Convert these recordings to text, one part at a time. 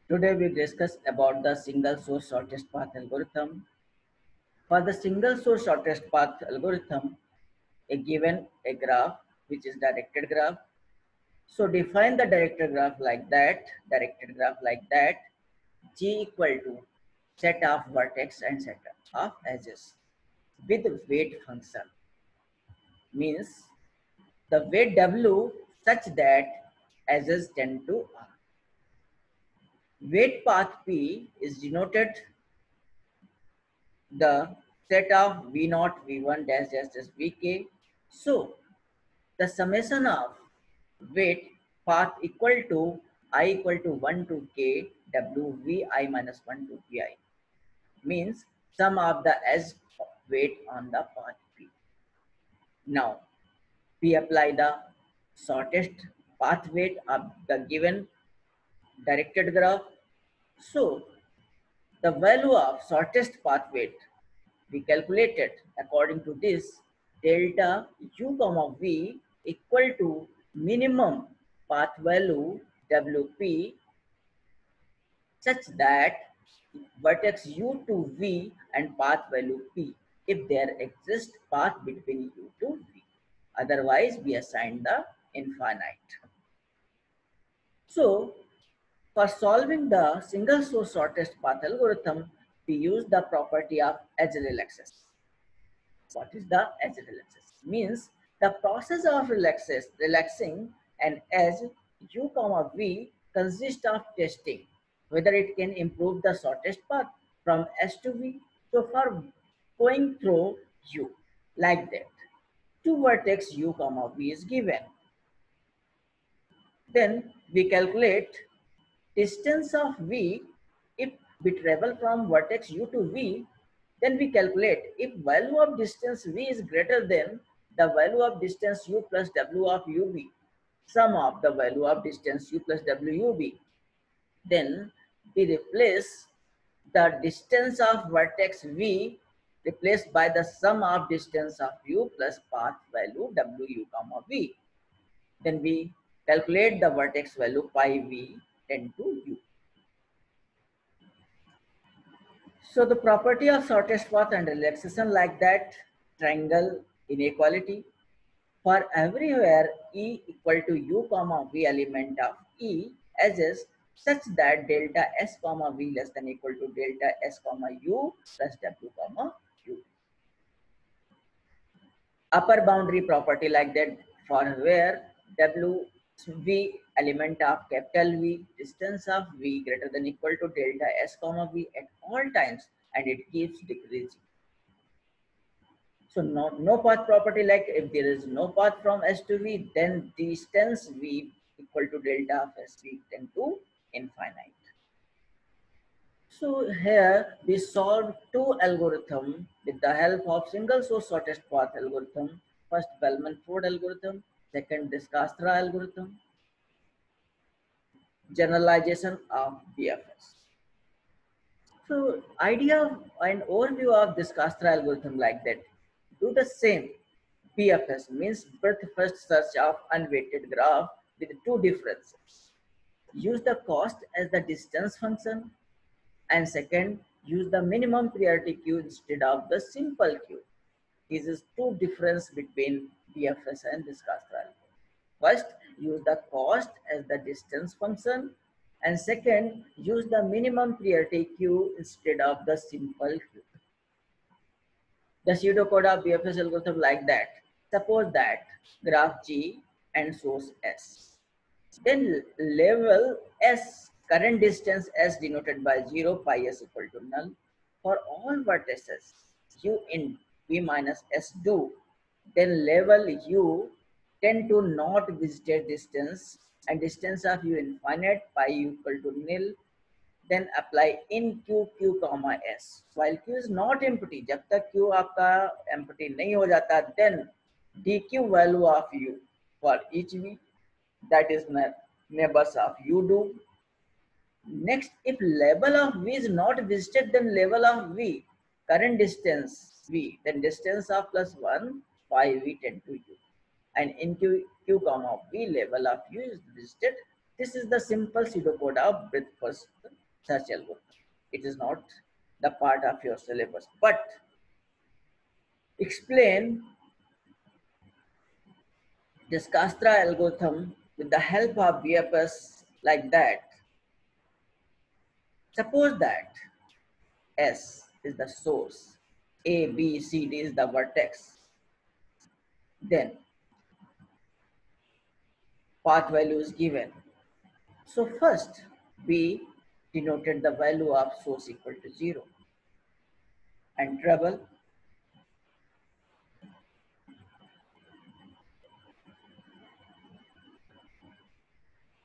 Today we discuss about the single source shortest path algorithm. For the single source shortest path algorithm, a given a graph which is directed graph. So define the directed graph like that, G equal to set of vertex and set of edges with weight function means the weight W such that edges tend to R. Weight path P is denoted the set of V naught V1 dash dash dash Vk. So the summation of weight path equal to I equal to 1 to k W Vi minus 1 to Vi means sum of the edge weight on the path P. Now we apply the shortest path weight of the given directed graph. So the value of shortest path weight we calculated according to this delta u comma v equal to minimum path value wp such that vertex u to v and path value p if there exists path between u to v. Otherwise we assign the infinite. So for solving the single source shortest path algorithm, we use the property of edge relaxation. What is the edge relaxation? Means the process of relaxing an edge u comma v consists of testing whether it can improve the shortest path from S to V. So for going through u like that, two vertex u comma v is given. Then we calculate distance of v. If we travel from vertex u to v, then we calculate if value of distance v is greater than the value of distance u plus w of ub, sum of the value of distance u plus w ub, then we replace the distance of vertex v replaced by the sum of distance of u plus path value w comma v. Then we calculate the vertex value pi v tend to u. So the property of shortest path and relaxation like that triangle inequality for everywhere E equal to U comma V element of E edges such that delta S comma V less than equal to delta S comma U plus W comma U. Upper boundary property like that for where W V element of capital V distance of V greater than equal to delta S comma V at all times and it keeps decreasing. So no path property like if there is no path from S to V, then distance V equal to delta of S V tend to infinite. So here we solved two algorithms with the help of single source shortest path algorithm. First Bellman-Ford algorithm, second Discastra algorithm, generalization of BFS. So idea and overview of Discastra algorithm like that. Do the same. BFS means breadth first search of unweighted graph with two differences. Use the cost as the distance function and second use the minimum priority queue instead of the simple queue. This is two difference between BFS and Discastra algorithm. First, use the cost as the distance function and second use the minimum priority queue instead of the simple queue. The pseudocode of BFS algorithm like that. Suppose that graph G and source S. Then level S, current distance S denoted by 0 pi S equal to null for all vertices U in V minus S do. Then level U tend to not visited distance and distance of U infinite pi equal to nil. Then apply in q comma s while q is not empty. जब तक q आपका empty नहीं हो जाता, then dq value of u for each v, that is neighbors of u do. Next, if label of v is not visited, then level of v current distance v, then distance of plus 1 pi v tend to u, and in q comma v level of u is visited, This is the simple pseudocode of breadth first search algorithm. It is not the part of your syllabus, but explain this Castra algorithm with the help of BFS like that. Suppose that S is the source, A, B, C, D is the vertex. Then path value is given. So first we denoted the value of source equal to 0 and treble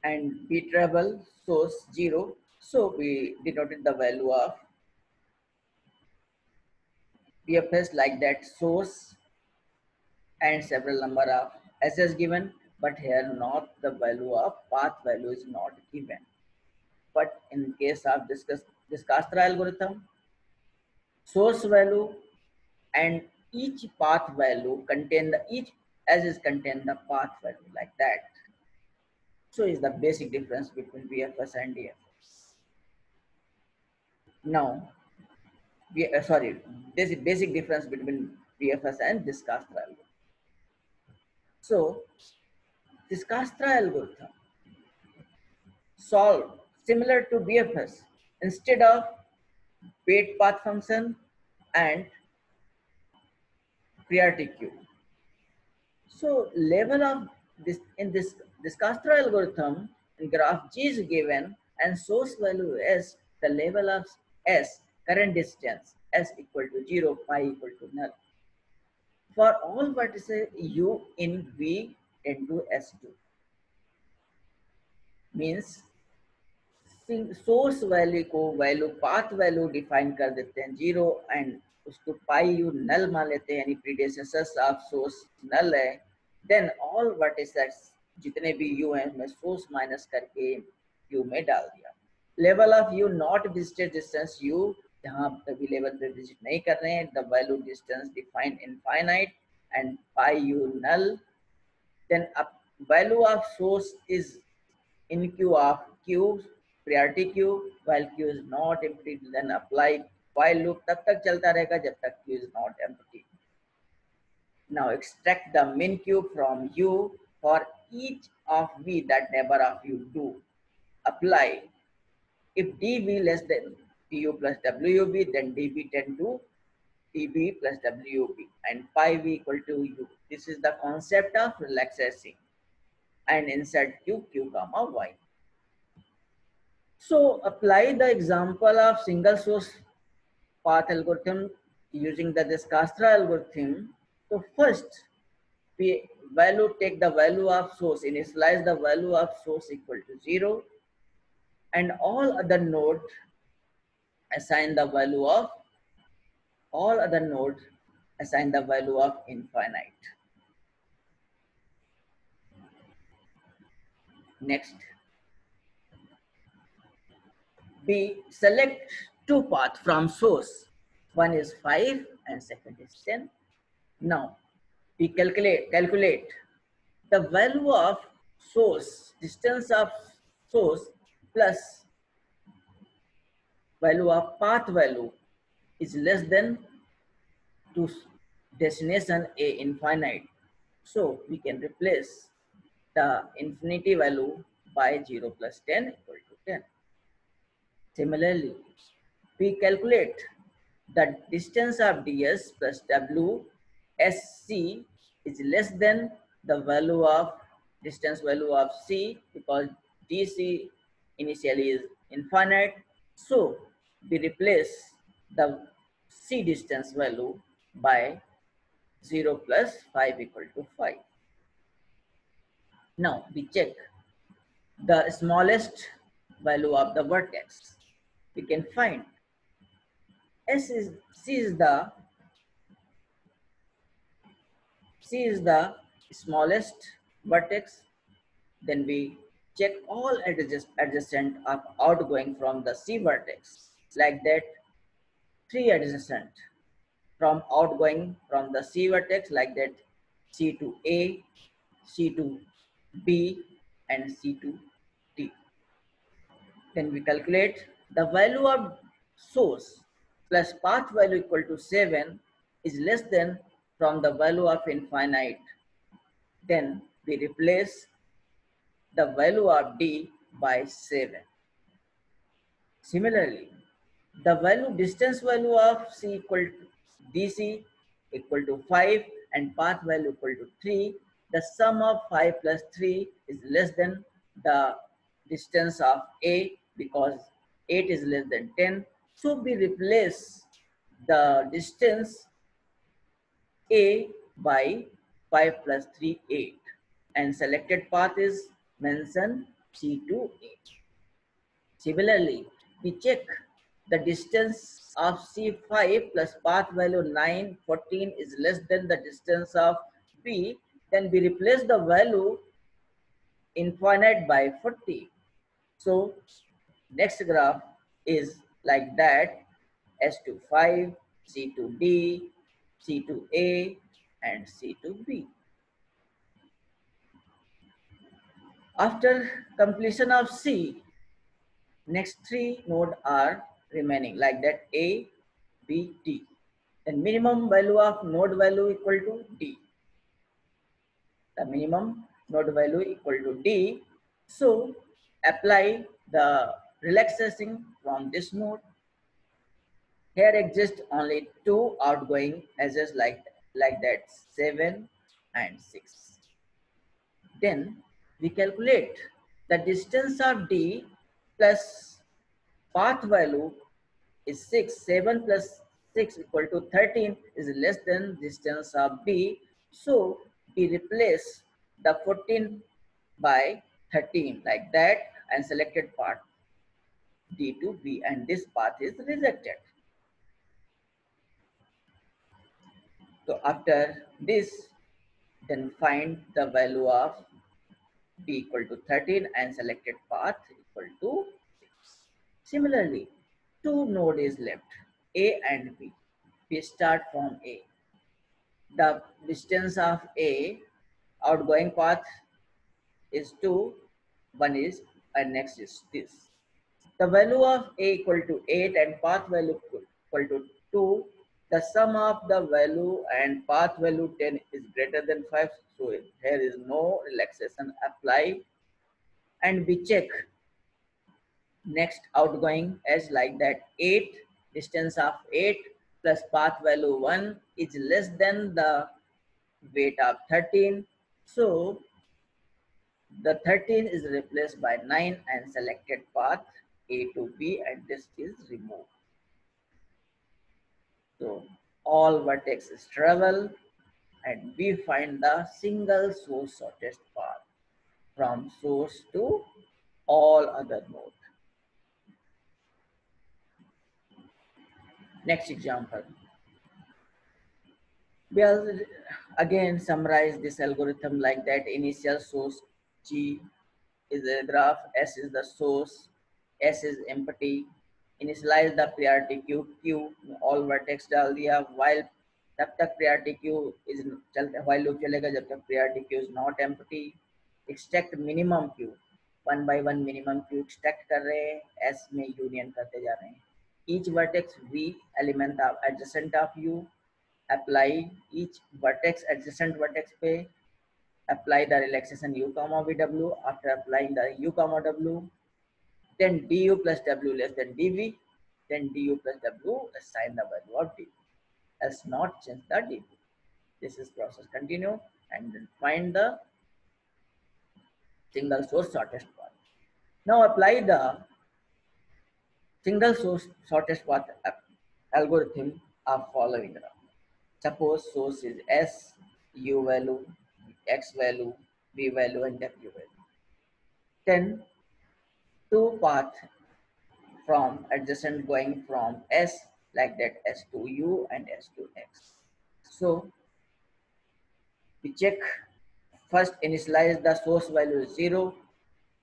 and B treble source 0. So we denoted the value of BFS like that, source and several number of SS given, but here not the value of path value is not given. But in case of this Castra algorithm, source value and each path value contain the each as is contain the path value like that. So is the basic difference between BFS and DFS. Now, this is basic difference between BFS and this Castra algorithm. So this Castra algorithm solve similar to BFS instead of weight path function and priority queue. So level of this in this Castra algorithm, in graph G is given and source value S, the level of S, current distance S equal to 0, pi equal to null. For all vertices U in V tend to S2 means source value को value path value define कर देते हैं 0 and उसको पाई U नल मान लेते हैं यानी predecessors of source नल है, देन ऑल वर्टिसेस जितने भी यू हैं मैं सोर्स माइनस करके यू में डाल दिया. Level of U not visited distance U, जहाँ कभी लेवल पे विजिट नहीं कर रहे हैं, the value distance define infinite and pi U null. Then value of source is in queue of q, priority queue, while q is not empty, then apply while loop तब तक चलता रहेगा जब तक q is not empty. Now extract the min q from u for each of v that neighbor of you do. Apply if dv less than du plus wb, then db tend to db plus wb and pi v equal to u. This is the concept of relaxation and insert q, q comma y. So apply the example of single source path algorithm using this Castra algorithm. So first we take the value of source, initialize the value of source equal to 0 and all other node assign the value of infinite. Next, we select two paths from source. One is 5 and second is 10. Now we calculate the value of source, distance of source plus value of path value is less than to destination A infinite. So we can replace the infinity value by 0 plus 10 equal to 10. Similarly, we calculate the distance of ds plus w sc is less than the value of distance value of c because dc initially is infinite. So we replace the c distance value by 0 plus 5 equal to 5. Now we check the smallest value of the vertex. We can find C is the smallest vertex. Then we check all adjacent of outgoing from the C vertex. Like that, 3 adjacent from outgoing from the C vertex, like that C to A, C to B and C to D. Then we calculate the value of source plus path value equal to 7 is less than from the value of infinite. Then we replace the value of d by 7. Similarly, the value distance value of c equal to dc equal to 5 and path value equal to 3. The sum of 5 plus 3 is less than the distance of a because 8 is less than 10. So we replace the distance a by 5 plus 3, 8, and selected path is mentioned c to 8. Similarly, we check the distance of C5 plus path value 9, 14 is less than the distance of B. Then we replace the value infinite by 40. So next graph is like that: S to 5, C to D, C to A, and C to B. After completion of C, next three nodes are remaining like that: A, B, D. And minimum value of node value equal to D. The minimum node value equal to D. So apply the relaxation from this node. Here exist only two outgoing edges like that 7 and 6. Then we calculate the distance of D plus path value is 6. 7 plus 6 equal to 13 is less than distance of B. So we replace the 14 by 13 like that and selected part D to B, and this path is rejected. So after this, then find the value of B equal to 13 and selected path equal to 6. Similarly, two nodes is left, A and B. We start from A. The distance of A outgoing path is 2, one is, and next is this. The value of A equal to 8 and path value equal to 2. The sum of the value and path value 10 is greater than 5. So here is no relaxation apply. And we check next outgoing as like that 8, distance of 8 plus path value 1 is less than the weight of 13. So the 13 is replaced by 9 and selected path A to B, and this is removed. So all vertices travel and we find the single source shortest path from source to all other nodes. Next example. We'll again summarize this algorithm like that: initial source G is a graph, S is the source, S is empty. Initialize the priority queue, Q all vertex डाल दिया, while तब तक priority queue is चलते, while loop चलेगा जब तक priority queue is not empty. Extract minimum queue, one by one minimum queue extract कर रहे हैं, S में union करते जा रहे हैं. Each vertex V element of adjacent of U. Apply each vertex adjacent vertex पे apply the relaxation u comma vw. After applying the u comma w, then du plus w less than dv, then du plus w assign the value of dv, else not change the dv. This is process continue and then find the single source shortest path. Now apply the single source shortest path algorithm of following graph. Suppose source is S, U value, X value, V value, and W value. Then two paths from adjacent going from S like that, S to U and S to X. So we check first, initialize the source value 0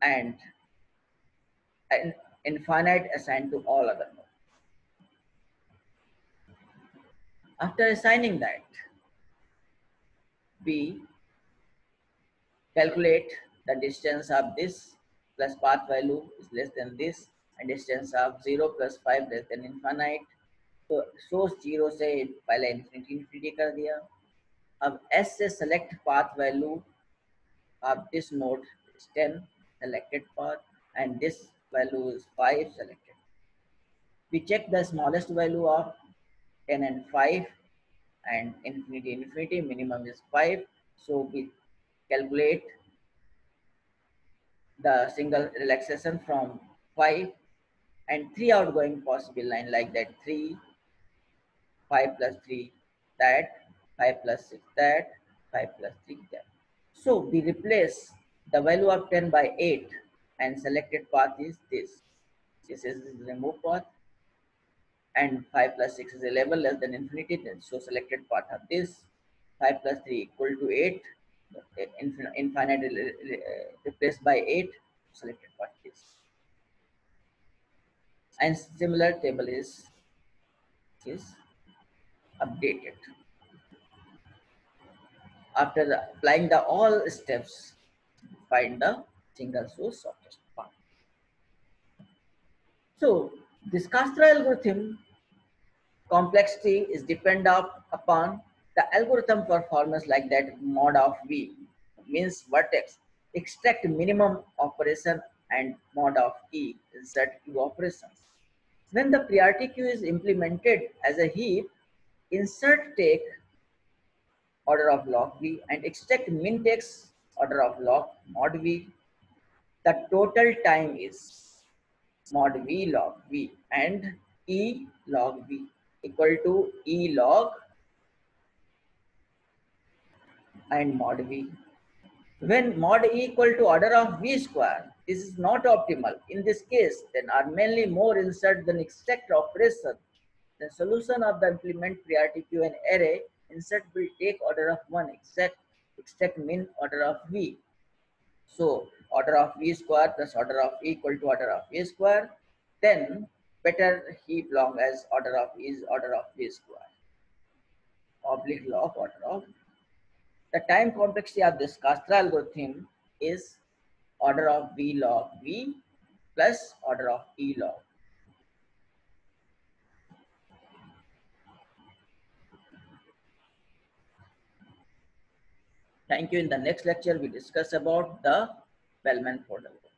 and infinite assigned to all other nodes. After assigning that, we calculate the distance of this plus path value is less than this, and distance of 0 plus 5 less than infinite. तो source 0 से पहले infinity कर दिया. अब S से select path value of this node is 10 selected path and this value is 5 selected. We check the smallest value of 10 and 5 and infinity minimum is 5. So we calculate the single relaxation from 5 and 3 outgoing possible line like that 3, 5 plus 3 that, 5 plus 6 that, 5 plus 3 that. So we replace the value of 10 by 8 and selected path is this. This is the remove path and 5 plus 6 is 11 less than infinity. So selected path of this 5 plus 3 equal to 8. Infinite replaced by 8. Selected path is. And similar table is updated. After applying the all steps, find the single source shortest path. So this Castro algorithm complexity is dependent upon the algorithm performance like that mod of V means vertex extract minimum operation and mod of E insert Q operations. When the priority queue is implemented as a heap, insert take order of log V and extract min takes order of log mod V. The total time is mod V log V and E log V equal to E log and mod V. When mod E equal to order of V square, this is not optimal. In this case, then are mainly more insert than extract operation. The solution of the implement priority queue and array insert will take order of 1 extract min order of V. So order of V square plus order of E equal to order of V square. Then better heap long as order of E is order of V square. Oblique log order of. The time complexity of this Castro algorithm is order of V log V plus order of E log. Thank you. In the next lecture, we discuss about the Bellman-Ford algorithm.